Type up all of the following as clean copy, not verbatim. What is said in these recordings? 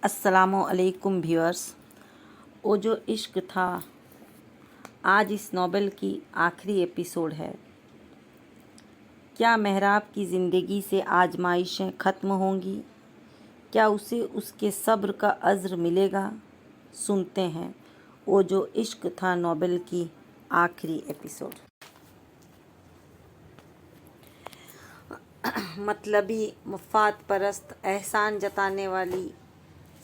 السلام علیکم ویورز۔ وہ جو عشق تھا آج اس ناول کی آخری ایپیسوڈ ہے۔ کیا محراب کی زندگی سے آزمائشیں ختم ہوں گی؟ کیا اسے اس کے صبر کا اجر ملے گا؟ سنتے ہیں وہ جو عشق تھا ناول کی آخری ایپیسوڈ۔ مطلبی، مفاد پرست، احسان جتانے والی،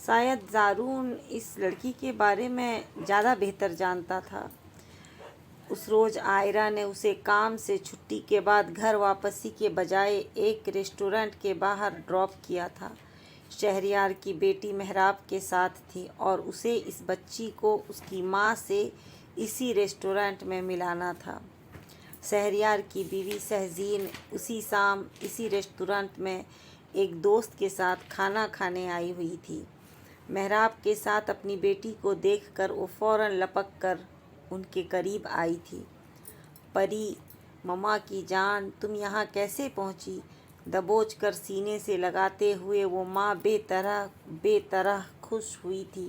شاید زارون اس لڑکی کے بارے میں زیادہ بہتر جانتا تھا۔ اس روز عائرہ نے اسے کام سے چھٹی کے بعد گھر واپسی کے بجائے ایک ریسٹورینٹ کے باہر ڈراپ کیا تھا۔ شہریار کی بیٹی محراب کے ساتھ تھی اور اسے اس بچی کو اس کی ماں سے اسی ریسٹورینٹ میں ملانا تھا۔ شہریار کی بیوی شہزین اسی شام اسی ریسٹورینٹ میں ایک دوست کے ساتھ کھانا کھانے آئی ہوئی تھی۔ محراب کے ساتھ اپنی بیٹی کو دیکھ کر وہ فوراً لپک کر ان کے قریب آئی تھی۔ پری، مما کی جان، تم یہاں کیسے پہنچی؟ دبوچ کر سینے سے لگاتے ہوئے وہ ماں بے طرح خوش ہوئی تھی۔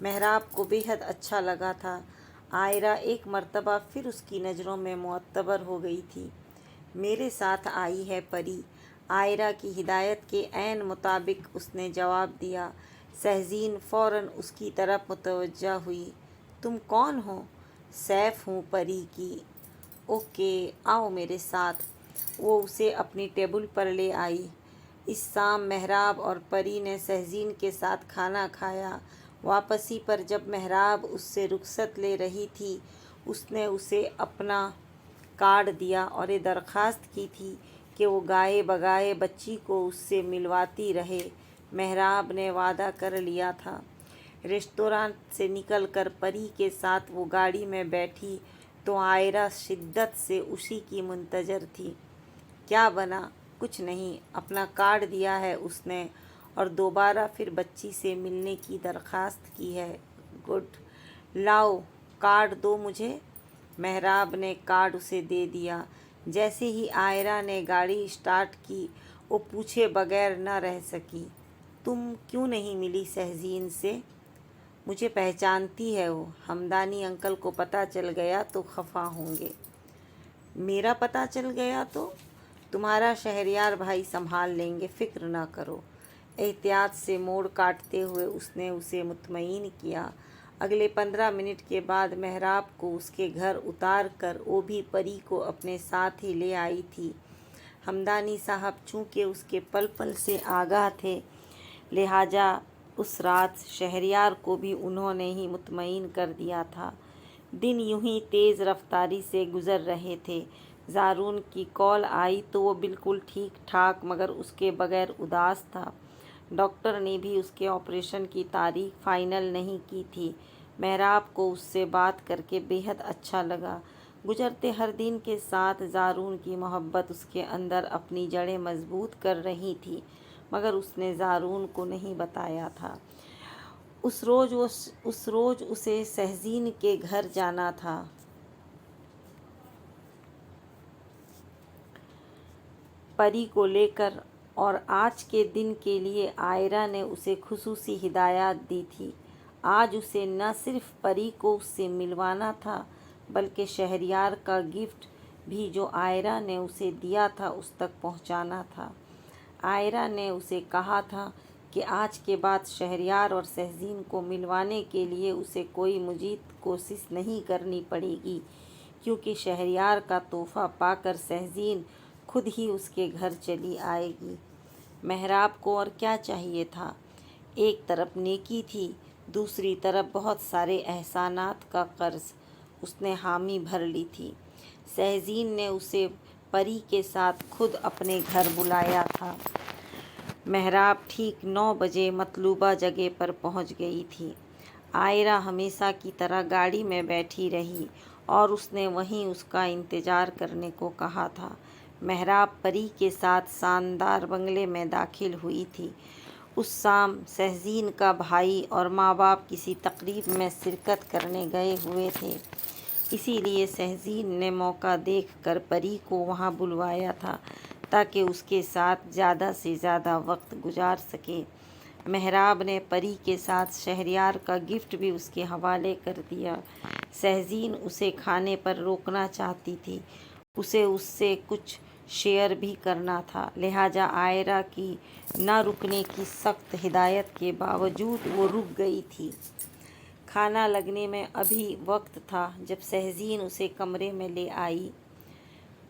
محراب کو بے حد اچھا لگا تھا۔ عائرہ ایک مرتبہ پھر اس کی نظروں میں معتبر ہو گئی تھی۔ میرے ساتھ آئی ہے پری، عائرہ کی ہدایت کے عین مطابق اس نے جواب دیا۔ شہزین فوراً اس کی طرف متوجہ ہوئی۔ تم کون ہو؟ سیف ہوں پری کی۔ اوکے، آؤ میرے ساتھ۔ وہ اسے اپنی ٹیبل پر لے آئی۔ اس شام محراب اور پری نے شہزین کے ساتھ کھانا کھایا۔ واپسی پر جب محراب اس سے رخصت لے رہی تھی، اس نے اسے اپنا کارڈ دیا اور یہ درخواست کی تھی کہ وہ گائے بگائے بچی کو اس سے ملواتی رہے۔ محراب نے وعدہ کر لیا تھا۔ ریسٹورانٹ سے نکل کر پری کے ساتھ وہ گاڑی میں بیٹھی تو عائرہ شدت سے اسی کی منتظر تھی۔ کیا بنا؟ کچھ نہیں، اپنا کارڈ دیا ہے اس نے اور دوبارہ پھر بچی سے ملنے کی درخواست کی ہے۔ گڈ، لاؤ کارڈ دو مجھے۔ محراب نے کارڈ اسے دے دیا۔ جیسے ہی عائرہ نے گاڑی اسٹارٹ کی، وہ پوچھے بغیر نہ رہ سکی، تم کیوں نہیں ملی شہزین سے؟ مجھے پہچانتی ہے وہ، ہمدانی انکل کو پتہ چل گیا تو خفا ہوں گے۔ میرا پتہ چل گیا تو؟ تمہارا شہریار بھائی سنبھال لیں گے، فکر نہ کرو۔ احتیاط سے موڑ کاٹتے ہوئے اس نے اسے مطمئن کیا۔ اگلے 15 منٹ کے بعد محراب کو اس کے گھر اتار کر وہ بھی پری کو اپنے ساتھ ہی لے آئی تھی۔ ہمدانی صاحب چونکہ اس کے پل پل سے آگاہ تھے، لہٰذا اس رات شہریار کو بھی انہوں نے ہی مطمئن کر دیا تھا۔ دن یوں ہی تیز رفتاری سے گزر رہے تھے۔ زارون کی کال آئی تو وہ بالکل ٹھیک ٹھاک مگر اس کے بغیر اداس تھا۔ ڈاکٹر نے بھی اس کے آپریشن کی تاریخ فائنل نہیں کی تھی۔ محراب کو اس سے بات کر کے بے حد اچھا لگا۔ گزرتے ہر دن کے ساتھ زارون کی محبت اس کے اندر اپنی جڑیں مضبوط کر رہی تھی، مگر اس نے زارون کو نہیں بتایا تھا۔ اس روز اسے شہزین کے گھر جانا تھا۔ پری کو لے کر، اور آج کے دن کے لیے عائرہ نے اسے خصوصی ہدایات دی تھی۔ آج اسے نہ صرف پری کو اس سے ملوانا تھا بلکہ شہریار کا گفٹ بھی جو عائرہ نے اسے دیا تھا اس تک پہنچانا تھا۔ عائرہ نے اسے کہا تھا کہ آج کے بعد شہریار اور شہزین کو ملوانے کے لیے اسے کوئی مزید کوشش نہیں کرنی پڑے گی، کیونکہ شہریار کا تحفہ پا کر شہزین خود ہی اس کے گھر چلی آئے گی۔ محراب کو اور کیا چاہیے تھا؟ ایک طرف نیکی تھی، دوسری طرف بہت سارے احسانات کا قرض۔ اس نے حامی بھر لی تھی۔ شہزین نے اسے پری کے ساتھ خود اپنے گھر بلایا تھا۔ محراب ٹھیک 9 بجے مطلوبہ جگہ پر پہنچ گئی تھی۔ عائرہ ہمیشہ کی طرح گاڑی میں بیٹھی رہی اور اس نے وہیں اس کا انتظار کرنے کو کہا تھا۔ محراب پری کے ساتھ شاندار بنگلے میں داخل ہوئی تھی۔ اس شام شہزین کا بھائی اور ماں باپ کسی تقریب میں شرکت کرنے گئے ہوئے تھے، اسی لیے شہزین نے موقع دیکھ کر پری کو وہاں بلوایا تھا تاکہ اس کے ساتھ زیادہ سے زیادہ وقت گزار سکے۔ محراب نے پری کے ساتھ شہریار کا گفٹ بھی اس کے حوالے کر دیا۔ سہزین اسے کھانے پر روکنا چاہتی تھی، اسے اس سے کچھ شیئر بھی کرنا تھا، لہٰذا عائرہ کی نہ رکنے کی سخت ہدایت کے باوجود وہ رک گئی تھی۔ کھانا لگنے میں ابھی وقت تھا جب سہزین اسے کمرے میں لے آئی۔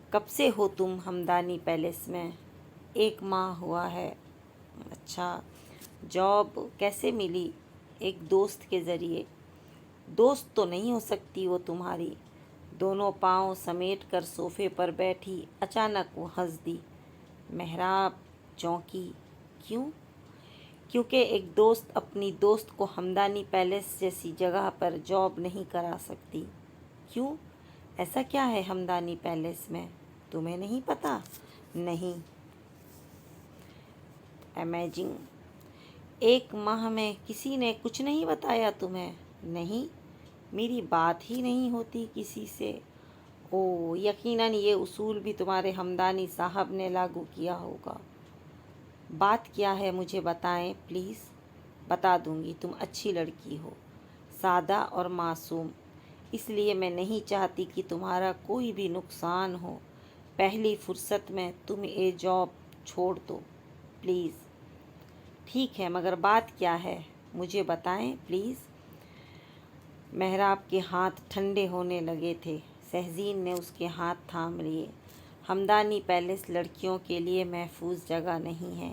کب سے ہو تم ہمدانی پیلس میں؟ 1 ماہ ہوا ہے۔ اچھا، جاب کیسے ملی؟ ایک دوست کے ذریعے۔ دوست تو نہیں ہو سکتی وہ تمہاری۔ دونوں پاؤں سمیٹ کر صوفے پر بیٹھی، اچانک وہ ہنس دی۔ محراب چونکی۔ کیوں؟ کیونکہ ایک دوست اپنی دوست کو ہمدانی پیلس جیسی جگہ پر جاب نہیں کرا سکتی۔ کیوں؟ ایسا کیا ہے ہمدانی پیلس میں؟ تمہیں نہیں پتہ؟ نہیں۔ امیزنگ۔ 1 ماہ میں کسی نے کچھ نہیں بتایا تمہیں؟ نہیں، میری بات ہی نہیں ہوتی کسی سے۔ اوہ، یقیناً یہ اصول بھی تمہارے ہمدانی صاحب نے لاگو کیا ہوگا۔ بات کیا ہے مجھے بتائیں پلیز۔ بتا دوں گی، تم اچھی لڑکی ہو، سادہ اور معصوم، اس لیے میں نہیں چاہتی کہ تمہارا کوئی بھی نقصان ہو۔ پہلی فرصت میں تم یہ جاب چھوڑ دو پلیز۔ ٹھیک ہے، مگر بات کیا ہے مجھے بتائیں پلیز۔ محراب کے ہاتھ ٹھنڈے ہونے لگے تھے۔ سہزین نے اس کے ہاتھ تھام لیے۔ ہمدانی پیلس لڑکیوں کے لیے محفوظ جگہ نہیں ہے۔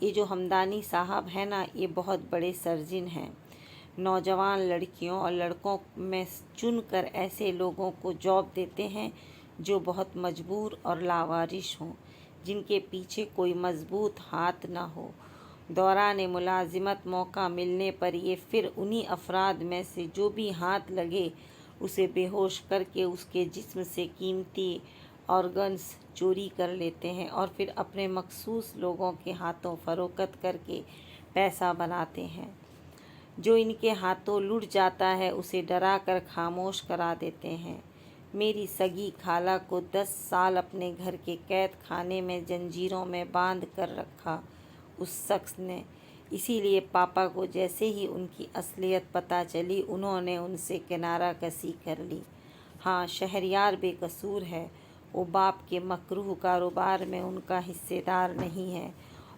یہ جو ہمدانی صاحب ہیں نا، یہ بہت بڑے سرجن ہیں۔ نوجوان لڑکیوں اور لڑکوں میں چن کر ایسے لوگوں کو جاب دیتے ہیں جو بہت مجبور اور لاوارث ہوں، جن کے پیچھے کوئی مضبوط ہاتھ نہ ہو۔ دوران ملازمت موقع ملنے پر یہ پھر انہی افراد میں سے جو بھی ہاتھ لگے اسے بے ہوش کر کے اس کے جسم سے قیمتی آرگنز چوری کر لیتے ہیں اور پھر اپنے مخصوص لوگوں کے ہاتھوں فروخت کر کے پیسہ بناتے ہیں۔ جو ان کے ہاتھوں لٹ جاتا ہے اسے ڈرا کر خاموش کرا دیتے ہیں۔ میری سگی خالہ کو 10 سال اپنے گھر کے قید خانے میں زنجیروں میں باندھ کر رکھا اس شخص نے۔ اسی لیے پاپا کو جیسے ہی ان کی اصلیت پتہ چلی، انہوں نے ان سے کنارہ کشی کر لی۔ ہاں، شہریار بے قصور ہے، وہ باپ کے مکروہ کاروبار میں ان کا حصہ دار نہیں ہے،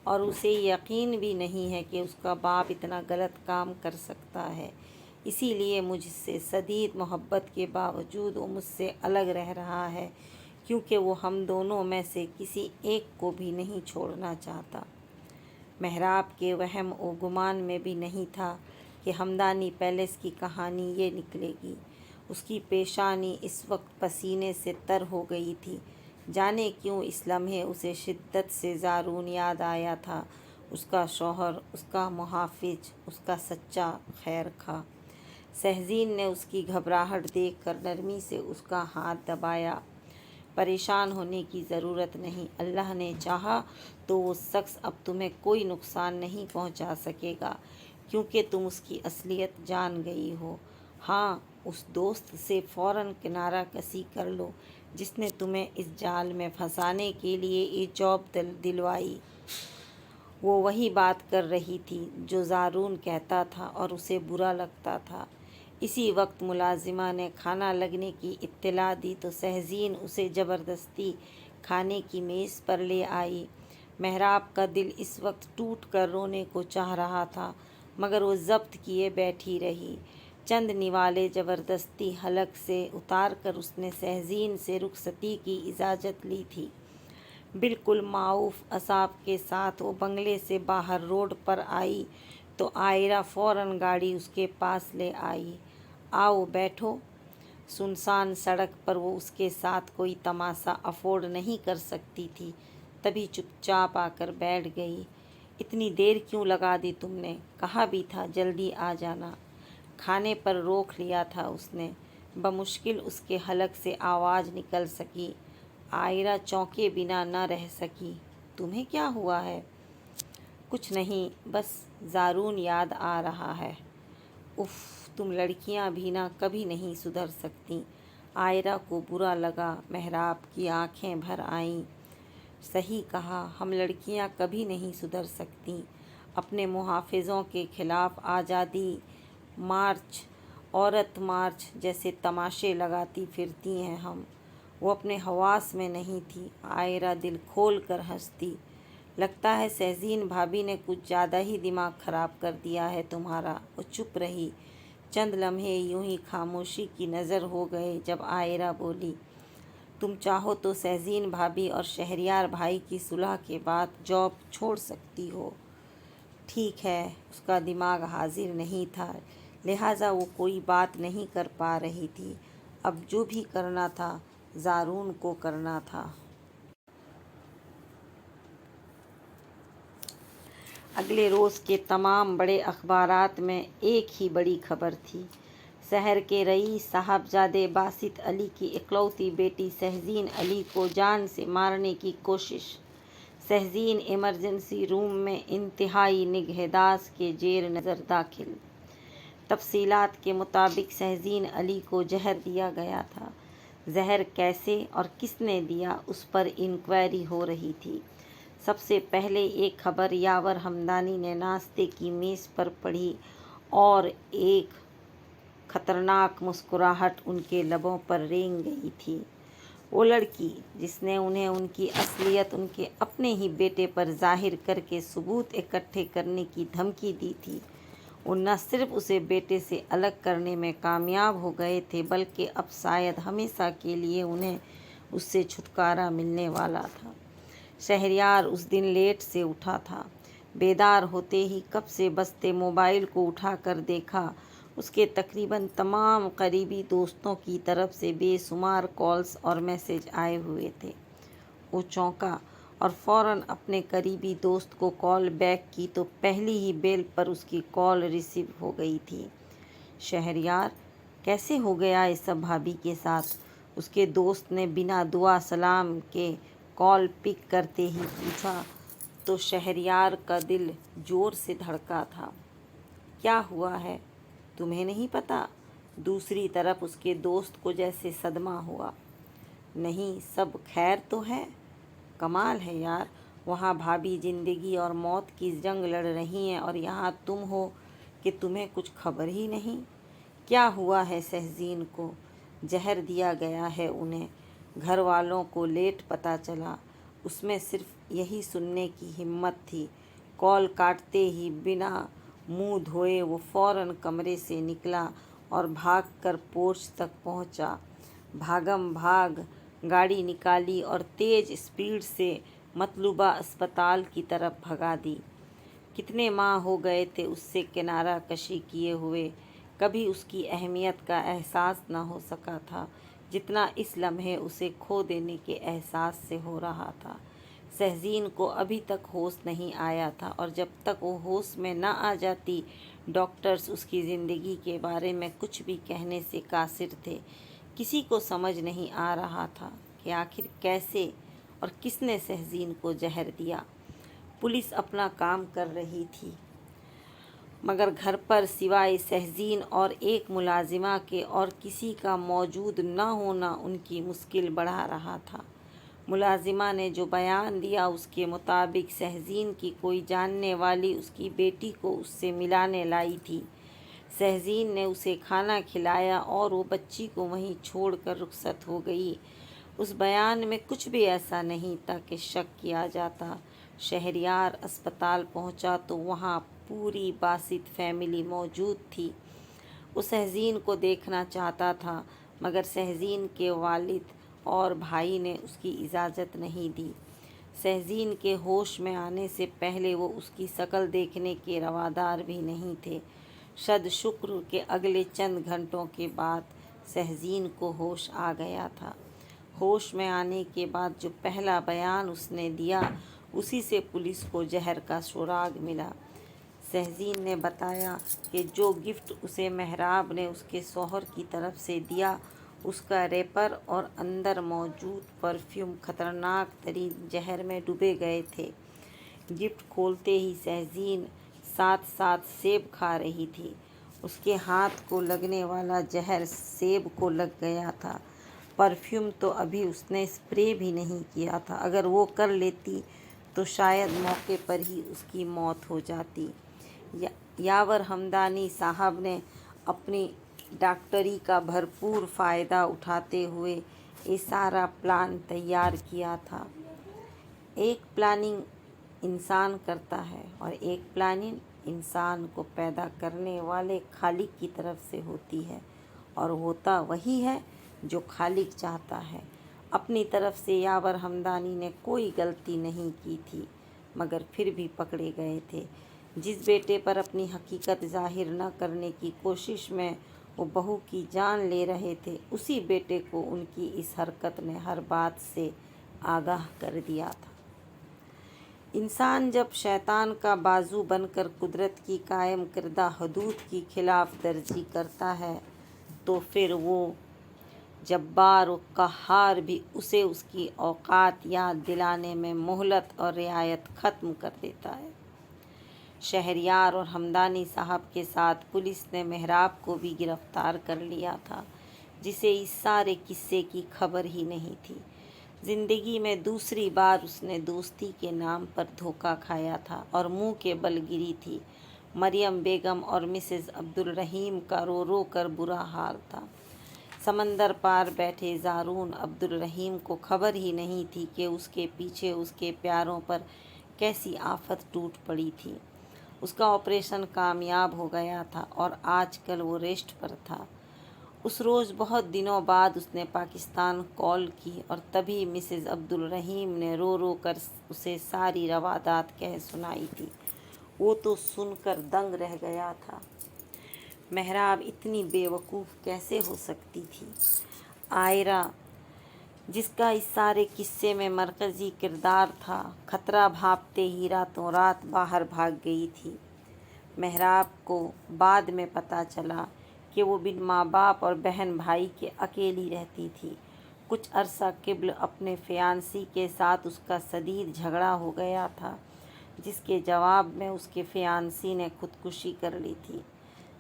اور اسے یقین بھی نہیں ہے کہ اس کا باپ اتنا غلط کام کر سکتا ہے۔ اسی لیے مجھ سے شدید محبت کے باوجود وہ مجھ سے الگ رہ رہا ہے، کیونکہ وہ ہم دونوں میں سے کسی ایک کو بھی نہیں چھوڑنا چاہتا۔ محراب کے وہم و گمان میں بھی نہیں تھا کہ ہمدانی پیلس کی کہانی یہ نکلے گی۔ اس کی پیشانی اس وقت پسینے سے تر ہو گئی تھی۔ جانے کیوں اس لمحے اسے شدت سے زارون یاد آیا تھا، اس کا شوہر، اس کا محافظ، اس کا سچا خیر خواہ۔ سہزین نے اس کی گھبراہٹ دیکھ کر نرمی سے اس کا ہاتھ دبایا۔ پریشان ہونے کی ضرورت نہیں، اللہ نے چاہا تو وہ شخص اب تمہیں کوئی نقصان نہیں پہنچا سکے گا، کیونکہ تم اس کی اصلیت جان گئی ہو۔ ہاں، اس دوست سے فوراً کنارہ کشی کر لو جس نے تمہیں اس جال میں پھنسانے کے لیے یہ جاب دلوائی۔ وہ وہی بات کر رہی تھی جو زارون کہتا تھا اور اسے برا لگتا تھا۔ اسی وقت ملازمہ نے کھانا لگنے کی اطلاع دی تو سہزین اسے زبردستی کھانے کی میز پر لے آئی۔ محراب کا دل اس وقت ٹوٹ کر رونے کو چاہ رہا تھا، مگر وہ ضبط کیے بیٹھی رہی۔ چند نوالے زبردستی حلق سے اتار کر اس نے سہزین سے رخصتی کی اجازت لی تھی۔ بالکل معاوف اعصاب کے ساتھ وہ بنگلے سے باہر روڈ پر آئی تو عائرہ فوراً گاڑی اس کے پاس لے آئی۔ آؤ بیٹھو۔ سنسان سڑک پر وہ اس کے ساتھ کوئی تماشا افورڈ نہیں کر سکتی تھی، تبھی چپ چاپ آ کر بیٹھ گئی۔ اتنی دیر کیوں لگا دی تم نے؟ کہا بھی تھا جلدی آ جانا۔ کھانے پر روک لیا تھا اس نے۔ بمشکل اس کے حلق سے آواز نکل سکی۔ عائرہ چونکے بنا نہ رہ سکی۔ تمہیں کیا ہوا ہے؟ کچھ نہیں، بس زارون یاد آ رہا ہے۔ اف، تم لڑکیاں بھی نہ کبھی نہیں سدھر سکتیں۔ عائرہ کو برا لگا، محراب کی آنکھیں بھر آئیں۔ صحیح کہا، ہم لڑکیاں کبھی نہیں سدھر سکتیں۔ اپنے محافظوں کے خلاف آزادی مارچ، عورت مارچ جیسے تماشے لگاتی پھرتی ہیں ہم۔ وہ اپنے حواس میں نہیں تھی۔ عائرہ دل کھول کر ہنستی۔ لگتا ہے سہزین بھابھی نے کچھ زیادہ ہی دماغ خراب کر دیا ہے تمہارا۔ وہ چپ رہی۔ چند لمحے یوں ہی خاموشی کی نظر ہو گئے، جب عائرہ بولی، تم چاہو تو سہزین بھابھی اور شہریار بھائی کی صلح کے بعد جاب چھوڑ سکتی ہو۔ ٹھیک ہے، اس کا دماغ حاضر نہیں تھا، لہٰذا وہ کوئی بات نہیں کر پا رہی تھی۔ اب جو بھی کرنا تھا زارون کو کرنا تھا۔ اگلے روز کے تمام بڑے اخبارات میں ایک ہی بڑی خبر تھی۔ شہر کے رئیس صاحبزادے باسط علی کی اکلوتی بیٹی سہزین علی کو جان سے مارنے کی کوشش۔ سہزین ایمرجنسی روم میں انتہائی نگہداشت کے زیر نظر داخل۔ تفصیلات کے مطابق سہزین علی کو زہر دیا گیا تھا۔ زہر کیسے اور کس نے دیا، اس پر انکوائری ہو رہی تھی۔ سب سے پہلے ایک خبر یاور ہمدانی نے ناشتے کی میز پر پڑھی اور ایک خطرناک مسکراہٹ ان کے لبوں پر رینگ گئی تھی۔ وہ لڑکی جس نے انہیں ان کی اصلیت ان کے اپنے ہی بیٹے پر ظاہر کر کے ثبوت اکٹھے کرنے کی دھمکی دی تھی، وہ نہ صرف اسے بیٹے سے الگ کرنے میں کامیاب ہو گئے تھے، بلکہ اب شاید ہمیشہ کے لیے انہیں اس سے چھٹکارا ملنے والا تھا۔ شہریار اس دن لیٹ سے اٹھا تھا۔ بیدار ہوتے ہی کب سے بجتے موبائل کو اٹھا کر دیکھا، اس کے تقریباً تمام قریبی دوستوں کی طرف سے بے شمار کالز اور میسج آئے ہوئے تھے۔ وہ چونکا اور فوراً اپنے قریبی دوست کو کال بیک کی تو پہلی ہی بیل پر اس کی کال ریسیو ہو گئی تھی۔ شہریار، کیسے ہو گیا یہ سب بھابھی کے ساتھ؟ اس کے دوست نے بنا دعا سلام کے کال پک کرتے ہی پوچھا تو شہریار کا دل زور سے دھڑکا تھا۔ کیا ہوا ہے، تمہیں نہیں پتا؟ دوسری طرف اس کے دوست کو جیسے صدمہ ہوا۔ نہیں، سب خیر تو ہے؟ کمال ہے یار، وہاں بھابھی زندگی اور موت کی جنگ لڑ رہی ہیں اور یہاں تم ہو کہ تمہیں کچھ خبر ہی نہیں۔ کیا ہوا ہے سہزین کو؟ زہر دیا گیا ہے انہیں، گھر والوں کو لیٹ پتہ چلا۔ اس میں صرف یہی سننے کی ہمت تھی۔ کال کاٹتے ہی بنا منہ دھوئے وہ فوراً کمرے سے نکلا اور بھاگ کر پورچ تک پہنچا۔ بھاگم بھاگ گاڑی نکالی اور تیز اسپیڈ سے مطلوبہ اسپتال کی طرف بھگا دی۔ کتنے ماہ ہو گئے تھے اس سے کنارہ کشی کیے ہوئے، کبھی اس کی اہمیت کا احساس نہ ہو سکا تھا جتنا اس لمحے اسے کھو دینے کے احساس سے ہو رہا تھا۔ سہزین کو ابھی تک ہوش نہیں آیا تھا اور جب تک وہ ہوش میں نہ آ جاتی ڈاکٹرز اس کی زندگی کے بارے میں کچھ بھی کہنے سے قاصر تھے۔ کسی کو سمجھ نہیں آ رہا تھا کہ آخر کیسے اور کس نے سہزین کو زہر دیا۔ پولیس اپنا کام کر رہی تھی، مگر گھر پر سوائے سہزین اور ایک ملازمہ کے اور کسی کا موجود نہ ہونا ان کی مشکل بڑھا رہا تھا۔ ملازمہ نے جو بیان دیا اس کے مطابق سہزین کی کوئی جاننے والی اس کی بیٹی کو اس سے ملانے لائی تھی۔ سہزین نے اسے کھانا کھلایا اور وہ بچی کو وہیں چھوڑ کر رخصت ہو گئی۔ اس بیان میں کچھ بھی ایسا نہیں تھا کہ شک کیا جاتا۔ شہریار اسپتال پہنچا تو وہاں پوری باسط فیملی موجود تھی۔ وہ سہزین کو دیکھنا چاہتا تھا مگر سہزین کے والد اور بھائی نے اس کی اجازت نہیں دی۔ سہزین کے ہوش میں آنے سے پہلے وہ اس کی شکل دیکھنے کے روادار بھی نہیں تھے۔ شد شکر کہ اگلے چند گھنٹوں کے بعد سہزین کو ہوش آ گیا تھا۔ ہوش میں آنے کے بعد جو پہلا بیان اس نے دیا اسی سے پولیس کو زہر کا سراغ ملا۔ سہزین نے بتایا کہ جو گفٹ اسے مہراب نے اس کے شوہر کی طرف سے دیا اس کا ریپر اور اندر موجود پرفیوم خطرناک ترین زہر میں ڈوبے گئے تھے۔ گفٹ کھولتے ہی سہزین ساتھ ساتھ سیب کھا رہی تھی۔ اس کے ہاتھ کو لگنے والا زہر سیب کو لگ گیا تھا۔ پرفیوم تو ابھی اس نے اسپرے بھی نہیں کیا تھا، اگر وہ کر لیتی تو شاید موقع پر ہی اس کی موت ہو جاتی۔ یاور ہمدانی صاحب نے اپنی ڈاکٹری کا بھرپور فائدہ اٹھاتے ہوئے یہ سارا پلان تیار کیا تھا۔ ایک پلاننگ انسان کرتا ہے اور ایک پلاننگ انسان کو پیدا کرنے والے خالق کی طرف سے ہوتی ہے، اور ہوتا وہی ہے جو خالق چاہتا ہے۔ اپنی طرف سے یاور ہمدانی نے کوئی غلطی نہیں کی تھی، مگر پھر بھی پکڑے گئے تھے۔ جس بیٹے پر اپنی حقیقت ظاہر نہ کرنے کی کوشش میں وہ بہو کی جان لے رہے تھے، اسی بیٹے کو ان کی اس حرکت نے ہر بات سے آگاہ کر دیا تھا۔ انسان جب شیطان کا بازو بن کر قدرت کی قائم کردہ حدود کی خلاف ورزی کرتا ہے تو پھر وہ جبار و قہار بھی اسے اس کی اوقات یاد دلانے میں مہلت اور رعایت ختم کر دیتا ہے۔ شہریار اور ہمدانی صاحب کے ساتھ پولیس نے محراب کو بھی گرفتار کر لیا تھا، جسے اس سارے قصے کی خبر ہی نہیں تھی۔ زندگی میں دوسری بار اس نے دوستی کے نام پر دھوکہ کھایا تھا اور منہ کے بل گری تھی۔ مریم بیگم اور مسز عبدالرحیم کا رو رو کر برا حال تھا۔ سمندر پار بیٹھے زارون عبدالرحیم کو خبر ہی نہیں تھی کہ اس کے پیچھے اس کے پیاروں پر کیسی آفت ٹوٹ پڑی تھی۔ اس کا آپریشن کامیاب ہو گیا تھا اور آج کل وہ ریسٹ پر تھا۔ اس روز بہت دنوں بعد اس نے پاکستان کال کی اور تبھی مسز عبدالرحیم نے رو رو کر اسے ساری روادات کہہ سنائی تھی۔ وہ تو سن کر دنگ رہ گیا تھا۔ محراب اتنی بے وقوف کیسے ہو سکتی تھی؟ عائرہ، جس کا اس سارے قصے میں مرکزی کردار تھا، خطرہ بھانپتے ہی راتوں رات باہر بھاگ گئی تھی۔ محراب کو بعد میں پتہ چلا کہ وہ بن ماں باپ اور بہن بھائی کے اکیلی رہتی تھی۔ کچھ عرصہ قبل اپنے فیانسی کے ساتھ اس کا شدید جھگڑا ہو گیا تھا، جس کے جواب میں اس کے فیانسی نے خودکشی کر لی تھی۔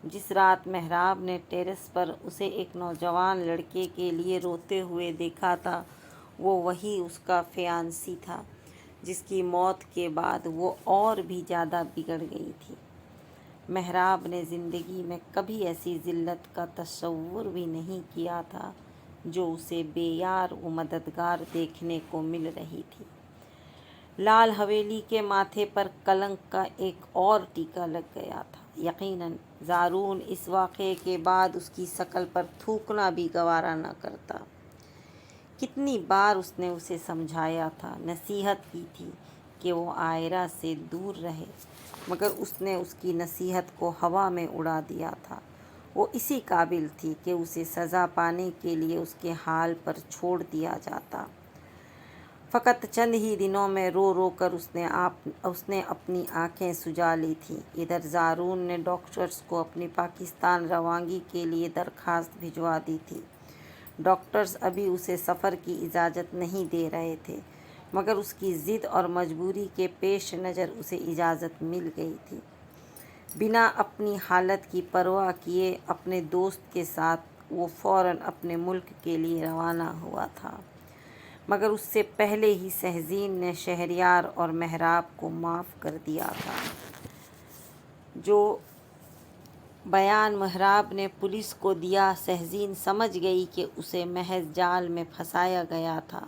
جس رات محراب نے ٹیرس پر اسے ایک نوجوان لڑکے کے لیے روتے ہوئے دیکھا تھا، وہ وہی اس کا فیانسی تھا، جس کی موت کے بعد وہ اور بھی زیادہ بگڑ گئی تھی۔ محراب نے زندگی میں کبھی ایسی ذلت کا تصور بھی نہیں کیا تھا جو اسے بے یار و مددگار دیکھنے کو مل رہی تھی۔ لال حویلی کے ماتھے پر کلنک کا ایک اور ٹیکا لگ گیا تھا۔ یقیناً زارون اس واقعے کے بعد اس کی شکل پر تھوکنا بھی گوارا نہ کرتا۔ کتنی بار اس نے اسے سمجھایا تھا، نصیحت کی تھی کہ وہ عائرہ سے دور رہے، مگر اس نے اس کی نصیحت کو ہوا میں اڑا دیا تھا۔ وہ اسی قابل تھی کہ اسے سزا پانے کے لیے اس کے حال پر چھوڑ دیا جاتا۔ فقط چند ہی دنوں میں رو رو کر اس نے اپنی آنکھیں سجا لی تھیں۔ ادھر زارون نے ڈاکٹرز کو اپنی پاکستان روانگی کے لیے درخواست بھجوا دی تھی۔ ڈاکٹرز ابھی اسے سفر کی اجازت نہیں دے رہے تھے، مگر اس کی ضد اور مجبوری کے پیش نظر اسے اجازت مل گئی تھی۔ بنا اپنی حالت کی پرواہ کیے اپنے دوست کے ساتھ وہ فوراً اپنے ملک کے لیے روانہ ہوا تھا، مگر اس سے پہلے ہی شہزین نے شہریار اور محراب کو معاف کر دیا تھا۔ جو بیان محراب نے پولیس کو دیا، شہزین سمجھ گئی کہ اسے محض جال میں پھنسایا گیا تھا،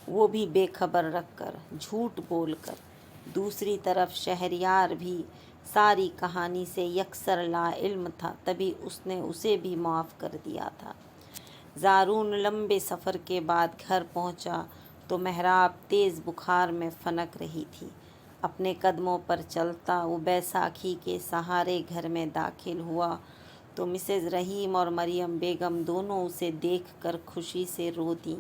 وہ بھی بے خبر رکھ کر، جھوٹ بول کر۔ دوسری طرف شہریار بھی ساری کہانی سے یکسر لا علم تھا، تبھی اس نے اسے بھی معاف کر دیا تھا۔ زارون لمبے سفر کے بعد گھر پہنچا تو محراب تیز بخار میں فنک رہی تھی۔ اپنے قدموں پر چلتا وہ بیساکھی کے سہارے گھر میں داخل ہوا تو مسز رحیم اور مریم بیگم دونوں اسے دیکھ کر خوشی سے رو دیں۔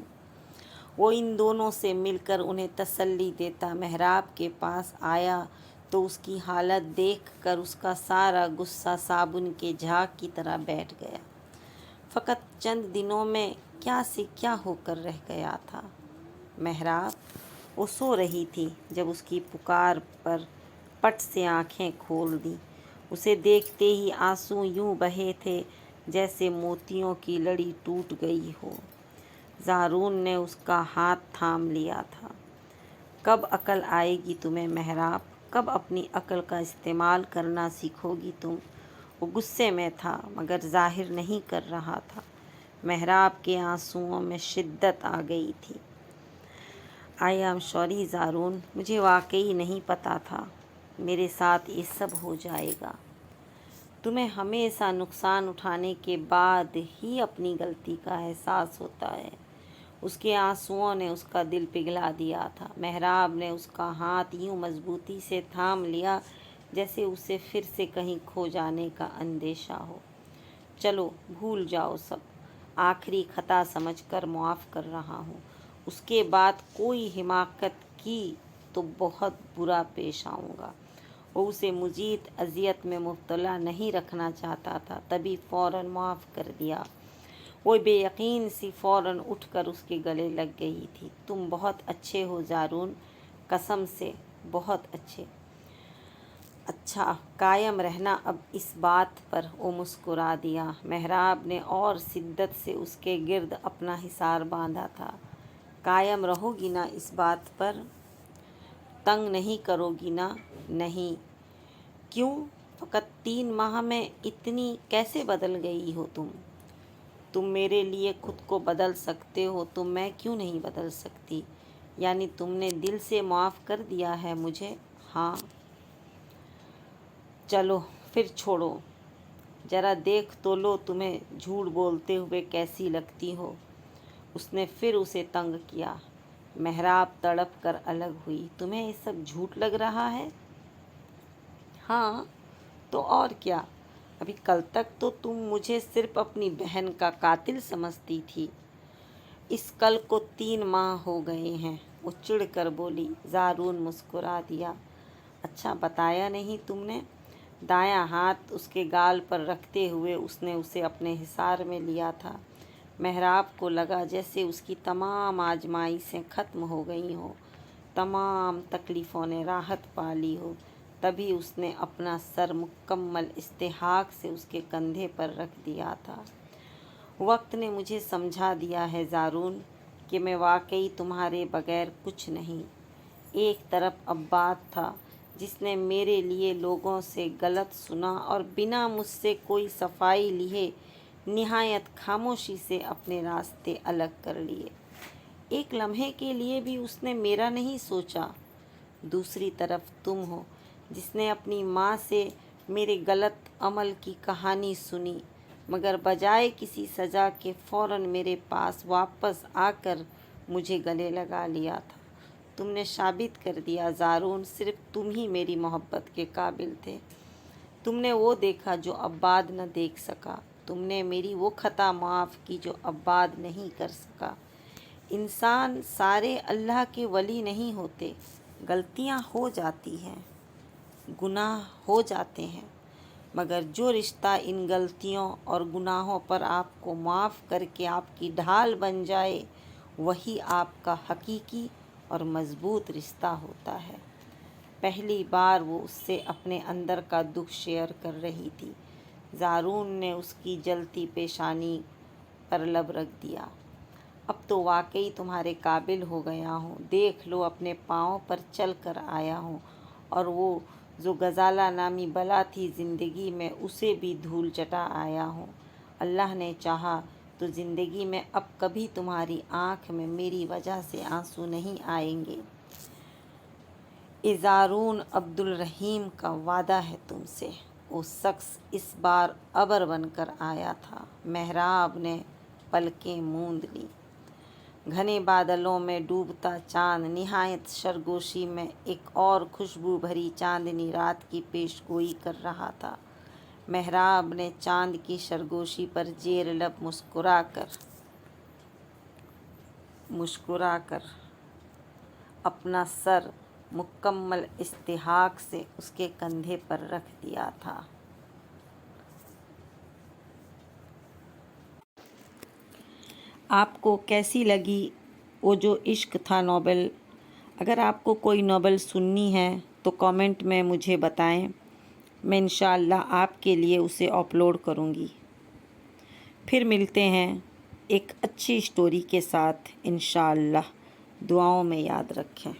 وہ ان دونوں سے مل کر انہیں تسلی دیتا محراب کے پاس آیا تو اس کی حالت دیکھ کر اس کا سارا غصہ صابن کے جھاگ کی طرح بیٹھ گیا۔ فقط چند دنوں میں کیا سے کیا ہو کر رہ گیا تھا۔ محراب، وہ سو رہی تھی جب اس کی پکار پر پٹ سے آنکھیں کھول دیں۔ اسے دیکھتے ہی آنسو یوں بہے تھے جیسے موتیوں کی لڑی ٹوٹ گئی ہو۔ زارون نے اس کا ہاتھ تھام لیا تھا۔ کب عقل آئے گی تمہیں محراب، کب اپنی عقل کا استعمال کرنا سیکھو گی تم؟ وہ غصے میں تھا مگر ظاہر نہیں کر رہا تھا۔ محراب کے آنسوؤں میں شدت آ گئی تھی۔ آئی ایم سوری زارون، مجھے واقعی نہیں پتہ تھا میرے ساتھ یہ سب ہو جائے گا۔ تمہیں ہمیشہ نقصان اٹھانے کے بعد ہی اپنی غلطی کا احساس ہوتا ہے۔ اس کے آنسوؤں نے اس کا دل پگھلا دیا تھا۔ محراب نے اس کا ہاتھ یوں مضبوطی سے تھام لیا جیسے اسے پھر سے کہیں کھو جانے کا اندیشہ ہو۔ چلو بھول جاؤ سب، آخری خطا سمجھ کر معاف کر رہا ہوں۔ اس کے بعد کوئی حماقت کی تو بہت برا پیش آؤں گا۔ وہ اسے مزید اذیت میں مبتلا نہیں رکھنا چاہتا تھا، تبھی فوراً معاف کر دیا۔ وہ بے یقین سی فوراً اٹھ کر اس کے گلے لگ گئی تھی۔ تم بہت اچھے ہو زارون، قسم سے بہت اچھے۔ اچھا قائم رہنا اب اس بات پر۔ وہ مسکرا دیا۔ محراب نے اور شدت سے اس کے گرد اپنا حصار باندھا تھا۔ قائم رہو گی نا اس بات پر؟ تنگ نہیں کرو گی نا؟ نہیں۔ کیوں؟ فقط 3 ماہ میں اتنی کیسے بدل گئی ہو تم؟ تم میرے لیے خود کو بدل سکتے ہو تو میں کیوں نہیں بدل سکتی؟ یعنی تم نے دل سے معاف کر دیا ہے مجھے؟ ہاں۔ چلو پھر چھوڑو، ذرا دیکھ تو لو تمہیں جھوٹ بولتے ہوئے کیسی لگتی ہو۔ اس نے پھر اسے تنگ کیا۔ محراب تڑپ کر الگ ہوئی۔ تمہیں یہ سب جھوٹ لگ رہا ہے؟ ہاں تو اور کیا، ابھی کل تک تو تم مجھے صرف اپنی بہن کا قاتل سمجھتی تھی۔ اس کل کو 3 ماہ ہو گئے ہیں، وہ چڑ کر بولی۔ زارون مسکرا دیا۔ اچھا بتایا نہیں تم نے؟ دایاں ہاتھ اس کے گال پر رکھتے ہوئے اس نے اسے اپنے حصار میں لیا تھا۔ محراب کو لگا جیسے اس کی تمام آزمائشیں ختم ہو گئی ہوں، تمام تکلیفوں نے راحت پا لی ہو۔ تبھی اس نے اپنا سر مکمل استحقاق سے اس کے کندھے پر رکھ دیا تھا۔ وقت نے مجھے سمجھا دیا ہے زارون کہ میں واقعی تمہارے بغیر کچھ نہیں۔ ایک طرف عباد تھا جس نے میرے لیے لوگوں سے غلط سنا اور بنا مجھ سے کوئی صفائی لیے نہایت خاموشی سے اپنے راستے الگ کر لیے۔ ایک لمحے کے لیے بھی اس نے میرا نہیں سوچا۔ دوسری طرف تم ہو جس نے اپنی ماں سے میرے غلط عمل کی کہانی سنی، مگر بجائے کسی سزا کے فوراً میرے پاس واپس آ کر مجھے گلے لگا لیا تھا۔ تم نے ثابت کر دیا زارون، صرف تم ہی میری محبت کے قابل تھے۔ تم نے وہ دیکھا جو عباد نہ دیکھ سکا، تم نے میری وہ خطا معاف کی جو عباد نہیں کر سکا۔ انسان سارے اللہ کے ولی نہیں ہوتے، غلطیاں ہو جاتی ہیں، گناہ ہو جاتے ہیں، مگر جو رشتہ ان غلطیوں اور گناہوں پر آپ کو معاف کر کے آپ کی ڈھال بن جائے، وہی آپ کا حقیقی اور مضبوط رشتہ ہوتا ہے۔ پہلی بار وہ اس سے اپنے اندر کا دکھ شیئر کر رہی تھی۔ زارون نے اس کی جلتی پیشانی پر لب رکھ دیا۔ اب تو واقعی تمہارے قابل ہو گیا ہوں، دیکھ لو اپنے پاؤں پر چل کر آیا ہوں، اور وہ جو غزالہ نامی بلا تھی زندگی میں، اسے بھی دھول چٹا آیا ہوں۔ اللہ نے چاہا تو زندگی میں اب کبھی تمہاری آنکھ میں میری وجہ سے آنسو نہیں آئیں گے۔ زارون، عبد الرحیم کا وعدہ ہے تم سے۔ وہ شخص اس بار ابر بن کر آیا تھا۔ محراب نے پلکیں موند لیں۔ گھنے بادلوں میں ڈوبتا چاند نہایت سرگوشی میں ایک اور خوشبو بھری چاندنی رات کی پیش گوئی کر رہا تھا۔ محراب نے چاند کی سرگوشی پر زیر لب مسکرا کر اپنا سر مکمل استحقاق سے اس کے کندھے پر رکھ دیا تھا۔ آپ کو کیسی لگی وہ جو عشق تھا ناول؟ اگر آپ کو کوئی ناول سننی ہے تو کامنٹ میں مجھے بتائیں، میں انشاءاللہ آپ کے لیے اسے اپلوڈ کروں گی۔ پھر ملتے ہیں ایک اچھی سٹوری کے ساتھ انشاءاللہ۔ دعاؤں میں یاد رکھیں۔